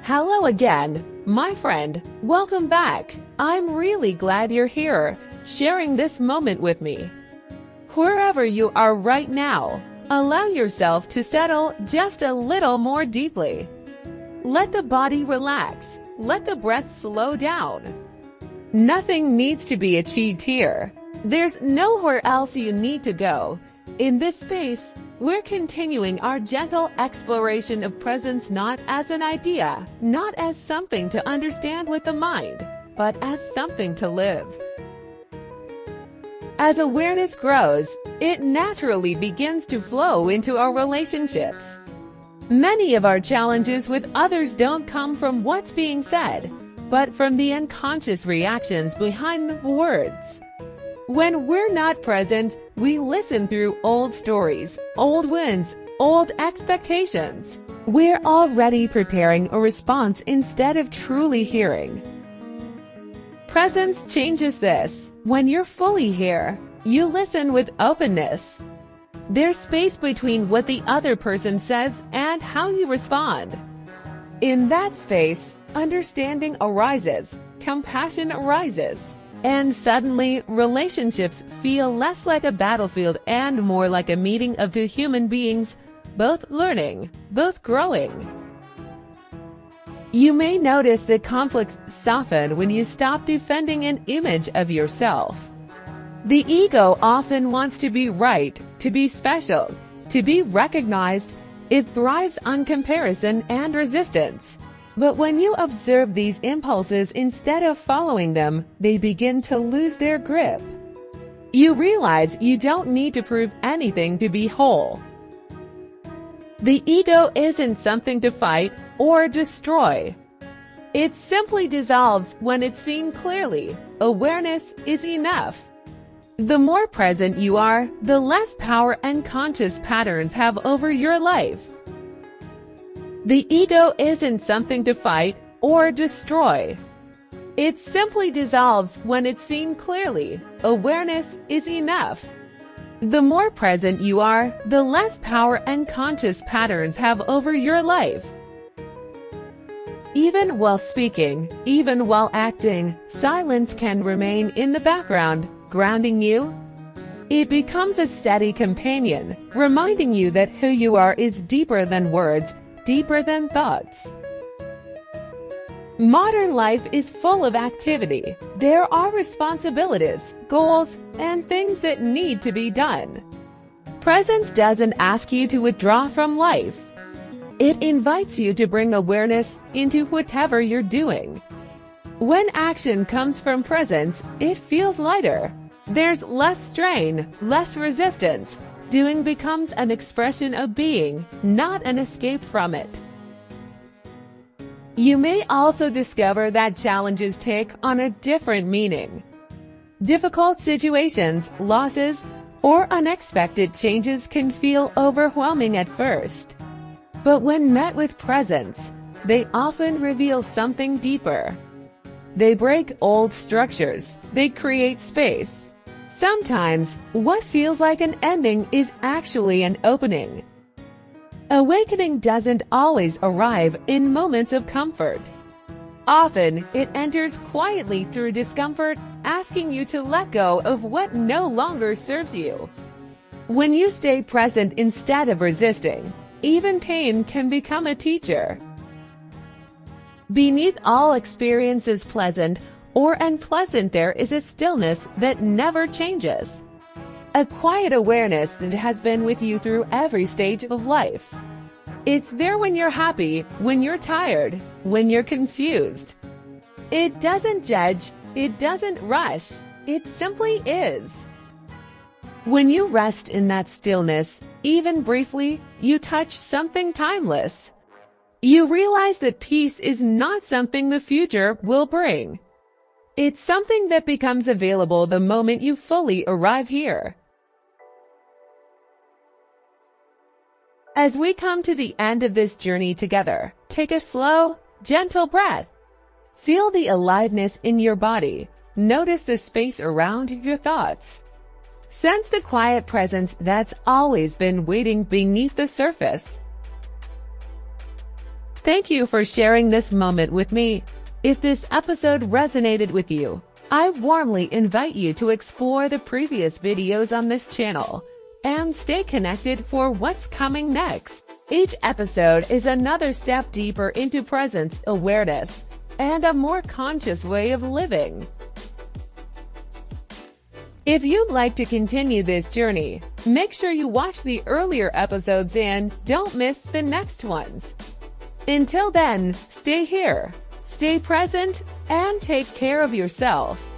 Hello again, my friend. Welcome back. I'm really glad you're here, sharing this moment with me. Wherever you are right now, allow yourself to settle just a little more deeply. Let the body relax. Let the breath slow down. Nothing needs to be achieved here. There's nowhere else you need to go. In this space, we're continuing our gentle exploration of presence, not as an idea, not as something to understand with the mind, but as something to live. As awareness grows, it naturally begins to flow into our relationships. Many of our challenges with others don't come from what's being said, but from the unconscious reactions behind the words. When we're not present, we listen through old stories, old wounds, old expectations. We're already preparing a response instead of truly hearing. Presence changes this. When you're fully here, you listen with openness. There's space between what the other person says and how you respond. In that space, understanding arises, compassion arises. And suddenly, relationships feel less like a battlefield and more like a meeting of two human beings, both learning, both growing. You may notice that conflicts soften when you stop defending an image of yourself. The ego often wants to be right, to be special, to be recognized. It thrives on comparison and resistance. But when you observe these impulses instead of following them, they begin to lose their grip. You realize you don't need to prove anything to be whole. The ego isn't something to fight or destroy. It simply dissolves when it's seen clearly. Awareness is enough. The more present you are, the less power unconscious patterns have over your life. The ego isn't something to fight or destroy. It simply dissolves when it's seen clearly. Awareness is enough. The more present you are, the less power unconscious patterns have over your life. Even while speaking, even while acting, silence can remain in the background, grounding you. It becomes a steady companion, reminding you that who you are is deeper than words, deeper than thoughts. Modern life is full of activity. There are responsibilities, goals, and things that need to be done. Presence doesn't ask you to withdraw from life. It invites you to bring awareness into whatever you're doing. When action comes from presence, it feels lighter. There's less strain, less resistance. Doing becomes an expression of being, not an escape from it. You may also discover that challenges take on a different meaning. Difficult situations, losses, or unexpected changes can feel overwhelming at first. But when met with presence, they often reveal something deeper. They break old structures. They create space. Sometimes, what feels like an ending is actually an opening. Awakening doesn't always arrive in moments of comfort. Often, it enters quietly through discomfort, asking you to let go of what no longer serves you. When you stay present instead of resisting, even pain can become a teacher. Beneath all experiences, pleasant or unpleasant, there is a stillness that never changes. A quiet awareness that has been with you through every stage of life. It's there when you're happy, when you're tired, when you're confused. It doesn't judge, it doesn't rush, it simply is. When you rest in that stillness, even briefly, you touch something timeless. You realize that peace is not something the future will bring. It's something that becomes available the moment you fully arrive here. As we come to the end of this journey together, take a slow, gentle breath. Feel the aliveness in your body. Notice the space around your thoughts. Sense the quiet presence that's always been waiting beneath the surface. Thank you for sharing this moment with me. If this episode resonated with you, I warmly invite you to explore the previous videos on this channel and stay connected for what's coming next. Each episode is another step deeper into presence, awareness, and a more conscious way of living. If you'd like to continue this journey, make sure you watch the earlier episodes and don't miss the next ones. Until then, stay here, stay present, and take care of yourself.